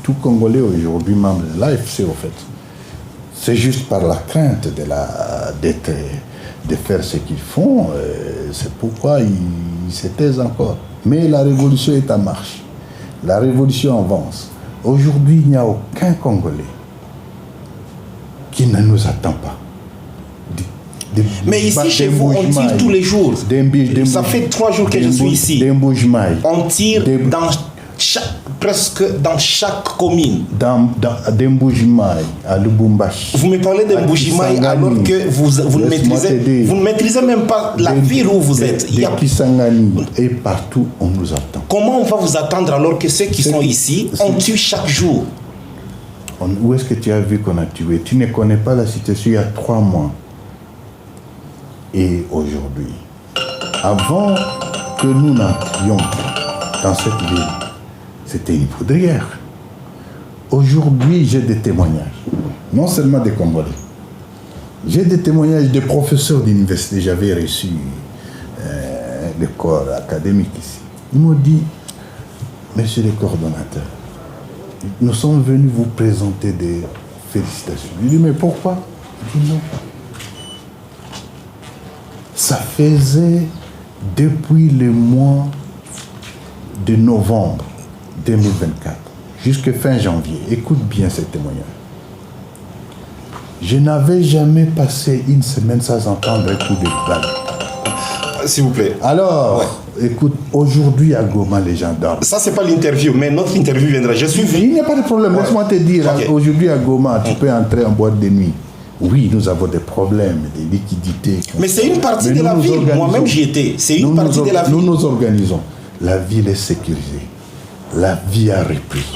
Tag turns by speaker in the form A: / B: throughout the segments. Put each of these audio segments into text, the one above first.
A: tout Congolais aujourd'hui membre de l'AFC, au fait. C'est juste par la crainte de faire ce qu'ils font, c'est pourquoi ils se taisent encore. Mais la révolution est en marche. La révolution avance. Aujourd'hui, il n'y a aucun Congolais qui ne nous attend pas.
B: Mais ici, chez vous, on tire tous les jours. Ça fait 3 jours que je suis ici. On tire presque dans chaque commune.
A: Dans Mbujimai, à Lubumbashi.
B: Vous me parlez de Mbujimai alors que vous ne maîtrisez même pas la ville où vous êtes.
A: Il y a Kisangani et partout on nous attend.
B: Comment on va vous attendre alors que ceux qui sont ici, on tue chaque jour?
A: Où est-ce que tu as vu qu'on a tué? Tu ne connais pas la situation il y a 3 mois. Et aujourd'hui, avant que nous n'entrions dans cette ville, c'était une poudrière. Aujourd'hui, j'ai des témoignages, non seulement des Congolais. J'ai des témoignages de professeurs d'université. J'avais reçu le corps académique ici. Ils m'ont dit, monsieur le coordonnateur, nous sommes venus vous présenter des félicitations. Je dis, mais pourquoi? Il dit non. Ça faisait depuis le mois de novembre 2024 jusqu'à fin janvier. Écoute bien ces témoignages. Je n'avais jamais passé une semaine sans entendre un coup de balle.
B: S'il vous plaît.
A: Alors, écoute, aujourd'hui à Goma, les gens dorment.
B: Ça, c'est pas l'interview, mais notre interview viendra. Je suis venu.
A: Il n'y a pas de problème. Ouais. Laisse-moi te dire, aujourd'hui à Goma, tu peux entrer en boîte de nuit. Oui, nous avons des problèmes, des liquidités.
B: Mais c'est une partie de la ville. Moi-même, j'y étais. C'est une partie de la ville.
A: Nous nous organisons. La ville est sécurisée. La vie a repris.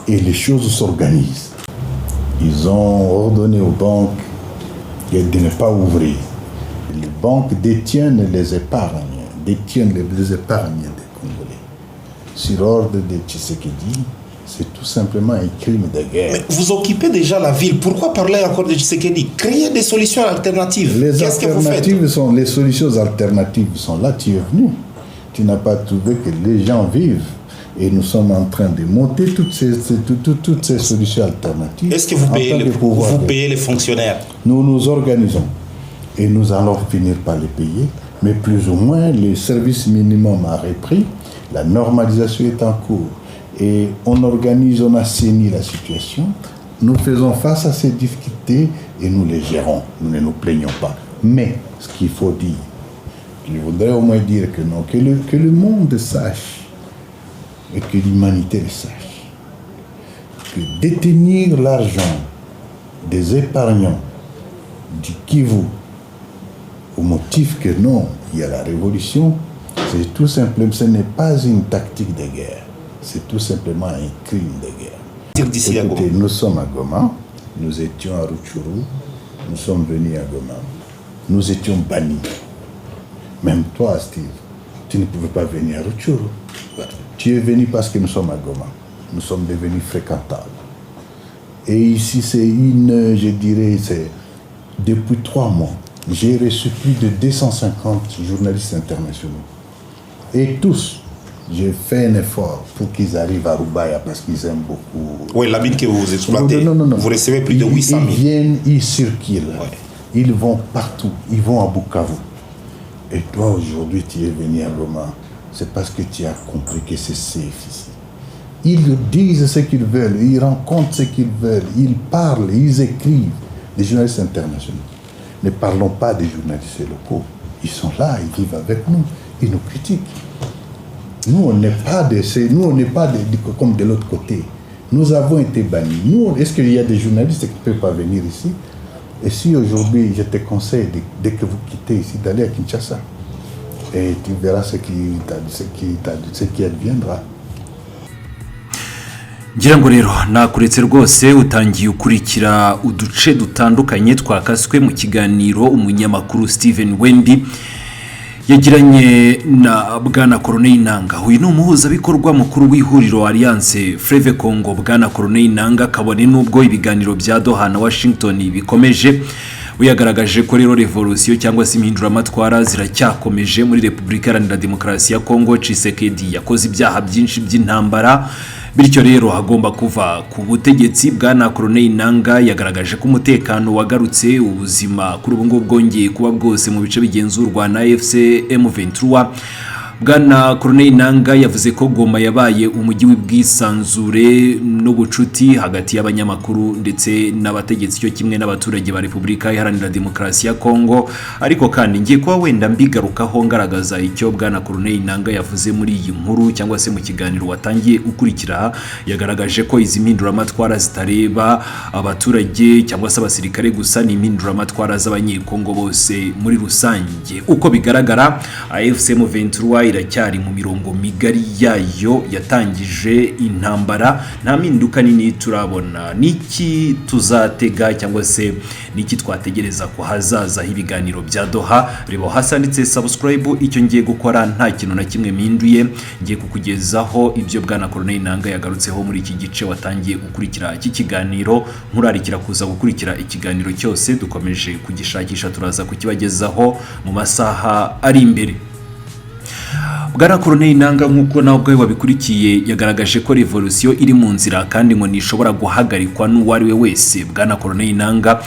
A: Et les choses s'organisent. Ils ont ordonné aux banques de ne pas ouvrir. Les banques détiennent les épargnes des Congolais. Sur ordre de Tshisekedi, c'est tout simplement un crime de guerre.
B: Mais vous occupez déjà la ville. Pourquoi parler encore de Tshisekedi? Créez des solutions alternatives. Qu'est-ce que vous faites?
A: Les solutions alternatives sont là. Tu es venu. Tu n'as pas trouvé que les gens vivent. Et nous sommes en train de monter toutes ces solutions alternatives.
B: Est-ce que vous payez les fonctionnaires?
A: Nous nous organisons. Et nous allons finir par les payer. Mais plus ou moins, le service minimum a repris. La normalisation est en cours. Et on organise, on assainit la situation. Nous faisons face à ces difficultés et nous les gérons. Nous ne nous plaignons pas. Mais, ce qu'il faut dire, je voudrais au moins dire que non, que le monde sache et que l'humanité le sache. Que détenir l'argent des épargnants du Kivu au motif que non, il y a la révolution, c'est tout simplement, ce n'est pas une tactique de guerre. C'est tout simplement un crime de guerre. Écoutez, nous sommes à Goma, nous étions à Rutshuru, nous sommes venus à Goma, nous étions bannis. Même toi, Steve, tu ne pouvais pas venir à Rutshuru. Tu es venu parce que nous sommes à Goma. Nous sommes devenus fréquentables. Et ici, c'est depuis 3 mois, j'ai reçu plus de 250 journalistes internationaux. Et tous, j'ai fait un effort pour qu'ils arrivent à Rubaya parce qu'ils aiment beaucoup.
B: Oui, la mine que vous exploitez, non. Vous recevez plus de 800 000.
A: Ils viennent, ils circulent. Ouais. Ils vont partout. Ils vont à Bukavu. Et toi, aujourd'hui, tu es venu à Goma. C'est parce que tu as compris que c'est safe ici. Ils disent ce qu'ils veulent, ils rencontrent ce qu'ils veulent, ils parlent, ils écrivent. Les journalistes internationaux. Ne parlons pas des journalistes locaux. Ils sont là, ils vivent avec nous, ils nous critiquent. Nous, on n'est pas comme de l'autre côté. Nous avons été bannis. Nous, est-ce qu'il y a des journalistes qui ne peuvent pas venir ici? Et si aujourd'hui, je te conseille, dès que vous quittez ici, d'aller à Kinshasa, et tu verras ce qui adviendra.
C: ngira ngo rero nakuretse rwose utangiye ukurikira uduce dutandukanye twakaswe mu kiganiro umunyamakuru Steven Wendi yagiranye na bwana Corneille Nangaa. Uyu ni umuhuzabikorwa mukuru w'ihuriro Alliance Fleuve Congo. Bwana Corneille Nangaa kabone nubwo ibiganiro bya Doha na Washington bikomeje, uyagaragaje ko rero revolution cyangwa se impinduramatwara ziracyakomeje muri Repubulika Iharanira Demokarasi ya Congo. Tshisekedi yakoze ibyaha byinshi by'intambara bityo rero hagomba kuva ku butegetsi. Bwana Corneille Nangaa yagaragaje ko umutekano wagarutse, ubuzima kuri ubu ngubu bwongeye kuba bwose mu bice bigenzurwa na AFC M23. Bwana Corneille Nangaa yavuze ko Goma yabaye umujyi w'ubwisanzure n'ubucuti hagati y'abanyamakuru ndetse n'abategetsi cyo kimwe n'abaturage ba Repubulika Iharanira Demokarasi ya Kongo. Ariko kandi ngiye kuba wenda mbigarukaho ngaragaza icyo Bwana Corneille Nangaa yavuze muri iyi nkuru cyangwa se mu kiganiro watangiye ukurikira. Yagaragaje ko izi mpinduramatwara zitareba abaturage cyangwa se abasirikare gusa, ni impinduramatwara z'abanyekongo bose muri rusange. Uko bigaragara AFC M23 iracyari mu mirongo migari yayo yatangije intambara. Nta mpinduka nini turabona. Niki tuzatega cyangwa se niki twategereza ko hazaza ibiganiro bya Doha? Reba hasanditse subscribe, icyo ngiye gukora nta kintu na kimwe mpinduye, ngiye kukugezaho ibyo Bwana Corneille Nangaa yagarutseho muri iki gice watangiye gukurikira iki kiganiro. Nkurarikira kuza gukurikira ikiganiro cyose, dukomeje kugishakisha, turaza kukibagezaho mu masaha ari imbere. Bwana Corneille Nangaa nk'uko nawe ubwawe wabikurikiye yagaragaje ko revolution iri mu nzira kandi ngo nishobora guhagarikwa n'uwari we wese. Bwana Corneille Nangaa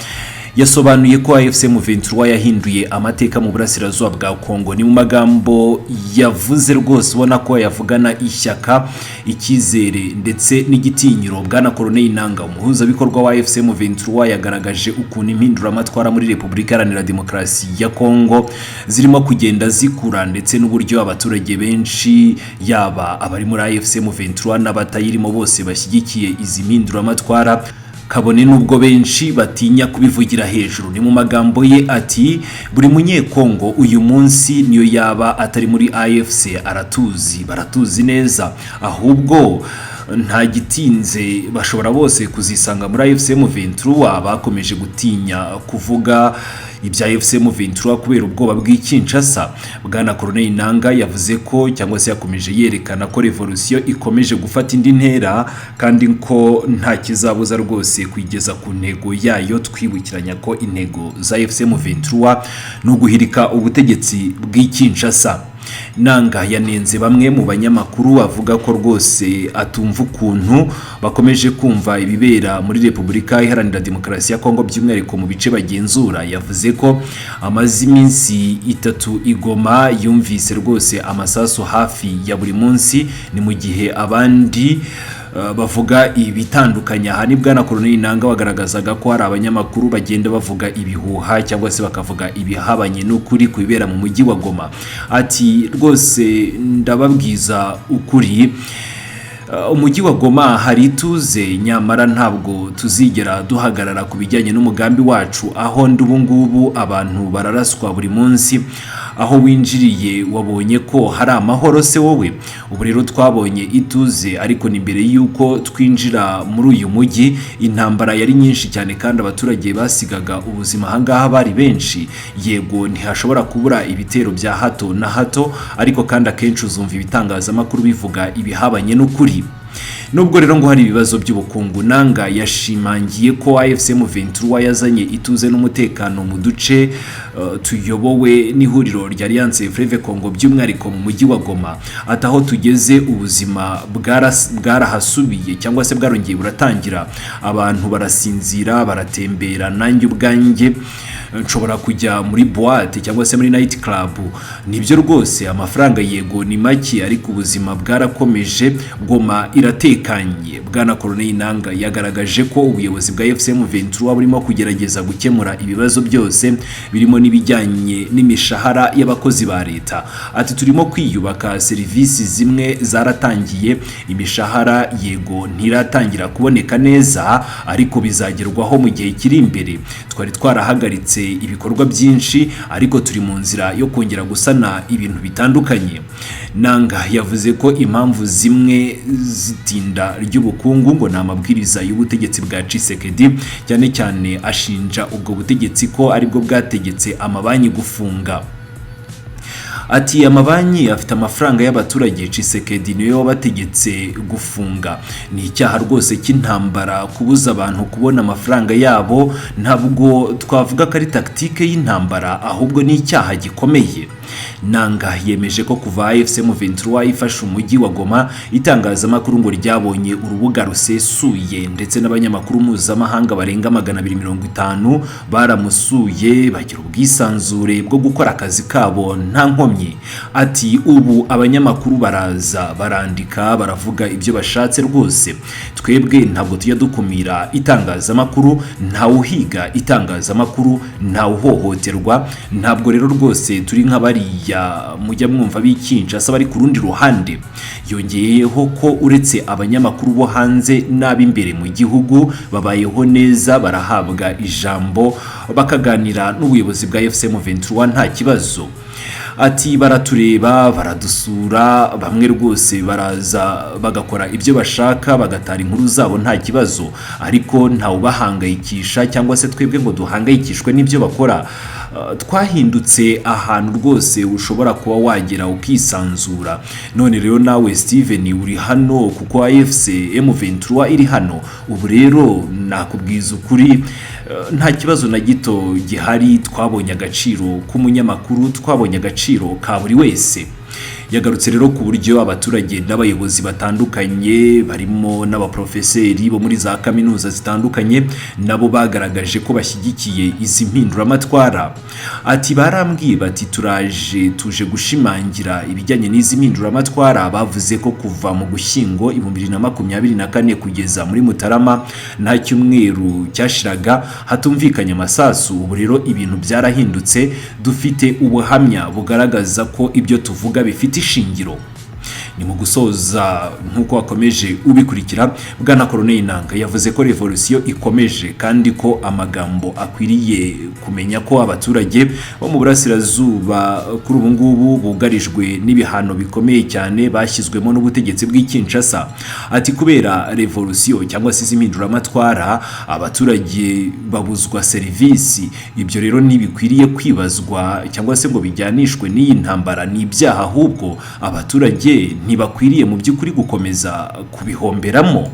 C: yasobanuye ko AFC M23 yahinduye amateka mu burasirazuba bwa Kongo. Ni mu magambo yavuze rwose ubona ko yavugana ishyaka, icyizere ndetse n'igitinyiro. Bwana Corneille Nangaa umuhuza bikorwa wa AFC M23 yagaragaje ukuntu impinduramatwara muri Repubulika Iharanira Demokarasi ya Kongo zirimo kugenda zikura ndetse n'uburyo abaturage benshi yaba abari muri AFC M23 n'abatayirimo bose bashyigikiye izi mpinduramatwara, kabone nubwo benshi batinya kubivugira hejuru. Ni mu magambo ye ati buri munyekongo uyu munsi niyo yaba atari muri AFC baratuzi neza, ahubwo nta gitinze bashobora bose kuzisanga muri AFC M23. Bakomeje gutinya kuvuga ibya AFC M23 kubera ubwoba bw'Kinshasa. Bwana Corneille Nangaa yavuze ko cyangwa se yakomeje yerekana ko revolution ikomeje gufata indi ntera kandi ko nta kizabuza rwose kugeza ku ntego yayo. Twibukiranya ko intego za AFC M23 no guhirika ubutegetsi bw'Kinshasa. Nangaa yanenze bamwe mu banyamakuru avuga ko rwose atumva ukuntu bakomeje kumva ibibera muri Repubulika Iharanira Demokarasi ya Kongo by'umwihariko mu bice bagenzura. Yavuze ko amaze iminsi 3 igoma yumvise rwose amasasu hafi ya buri munsi, ni mu gihe abandi bavuga ibitandukanye. Aha ni Bwana Corneille Nangaa wagaragazaga ko hari abanyamakuru bagenda bavuga ibihuha cyangwa se bakavuga ibihabanye n'ukuri kubera mu mujyi wa Goma. Ati rwose ndababwiza ukuri, umujyi wa Goma hari ituze, nyamara ntabwo tuzigera duhagarara ku bijyanye n'umugambi wacu. Aho ubu ngubu abantu bararaswa buri munsi, aho winjiriye wabonye ko hari amahoro se wowe? Ubu rero twabonye ituze, ariko ni mbere yuko twinjira muri uyu mujyi intambara yari nyinshi cyane kandi abaturage basigaga ubuzima ahangaha bari benshi. Yego ntihashobora kubura ibitero bya hato na hato, ariko kandi akenshi uzumva ibitangazamakuru bivuga ibihabanye n'ukuri. Nubwo rero ngo hari ibibazo by'ubukungu, Nangaa yashimangiye ko AFC M23 yazanye ituze n'umutekano mu duce tuyobowe n'ihuriro rya Alliance Fleuve Congo by'umwihariko mu mujyi wa Goma. Ataho tugeze ubuzima bwarahasubiye cyangwa se bwarongeye buratangira, abantu barasinzira, baratembera. Nanjye ubwanjye nshobora kujya muri boîte cyangwa se muri night club. Nibyo rwose amafaranga yego ni make, ariko ubuzima bwarakomeje, Goma iratekanye. Bwana Corneille Nangaa yagaragaje ko ubuyobozi bwa AFC M23 burimo kugerageza gukemura ibibazo byose birimo n'ibijyanye n'imishahara y'abakozi ba leta. Ati turimo kwiyubaka, serivisi zimwe zaratangiye, imishahara yego ntiratangira kuboneka neza, ariko bizagerwaho mu gihe kiri imbere. Twari twarahagaritse ibikorwa byinshi, ariko turi mu nzira yo kongera gusana ibintu bitandukanye. Nangaa yavuze ko impamvu zimwe zitinda ry'ubukungu ngo ni amabwiriza y'ubutegetsi bwa Tshisekedi, cyane cyane ashinja ubwo butegetsi ko aribwo bwategetse amabanki gufunga. Ati amabanki afite amafaranga y'abaturage, Tshisekedi niwe wabategetse gufunga. Ni icyaha rwose cy'intambara kubuza abantu kubona amafaranga yabo. Ntabwo twavuga ko ari tactique y'intambara, ahubwo ni icyaha gikomeye. Nanga yemeje ko kuva AFC M23 ifashe umujyi wa Goma itangazamakuru ngo ryabonye urubuga rusesuye ndetse n'abanyamakuru mpuzamahanga barenga 250 baramusuye bagira ubwisanzure bwo gukora akazi kabo nta nkomyi. Ati ubu abanyamakuru baraza barandika baravuga ibyo bashatse rwose, twebwe ntabwo tujya dukumira itangazamakuru, ntawuhiga itangazamakuru, ntawuhohoterwa, ntabwo rero rwose turi nk'abariya mujya mwumva bikinshasa bari ku rundi ruhande. Yongeyeho ko uretse abanyamakuru bo hanze n'ab'imbere mu gihugu babayeho neza, barahabwa ijambo bakaganira n'ubuyobozi bwa AFC M23 nta kibazo. Ati baratureba baradusura, bamwe rwose baraza bagakora ibyo bashaka bagatara inkuru zabo nta kibazo, ariko ntawe bahangayikisha cyangwa se twebwe ngo duhangayikishwe n'ibyo bakora. Twahindutse ahantu rwose ushobora kuba wagera ukisanzura. None rero nawe Steven uri hano kuko AFC M23 iri hano, ubu rero nakubwiza ukuri nta kibazo na gito gihari. Twabonye agaciro k'umunyamakuru, twabonye agaciro ka buri wese. Yagarutse rero ku buryo abaturage n'abayobozi batandukanye barimo n'abaprofeseri bo muri za kaminuza zitandukanye nabo bagaragaje ko bashyigikiye izi mpinduramatwara. Ati barambwiye bati tuje gushimangira ibijyanye n'izi mpinduramatwara. Bavuze ko kuva mu Gushyingo 2024 kugeza muri Mutarama nta cyumweru cyashiraga hatumvikanye amasasu. Ubu rero ibintu byarahindutse, dufite ubuhamya bugaragaza ko ibyo tuvuga bifite ishingiro. Ni mu gusoza nkuko wakomeje ubikurikira, Bwana Colonel Nanga yavuze ko revolution ikomeje kandi ko amagambo akwiriye kumenya ko abaturage bo mu burasirazuba kuri ubu ngubu bugarijwe n'ibihano bikomeye cyane bashyizwemo n'ubutegetsi bw'ikinshasa. Ati kubera revolution cyangwa se impinduramatwara abaturage babuzwa serivisi, ibyo rero ntibikwiriye kwibazwa cyangwa se ngo bijyanishwe n'iyi ntambara, ni ibyaha, ahubwo abaturage ntibakwiriye mu by'ukuri gukomeza kubihomberamo.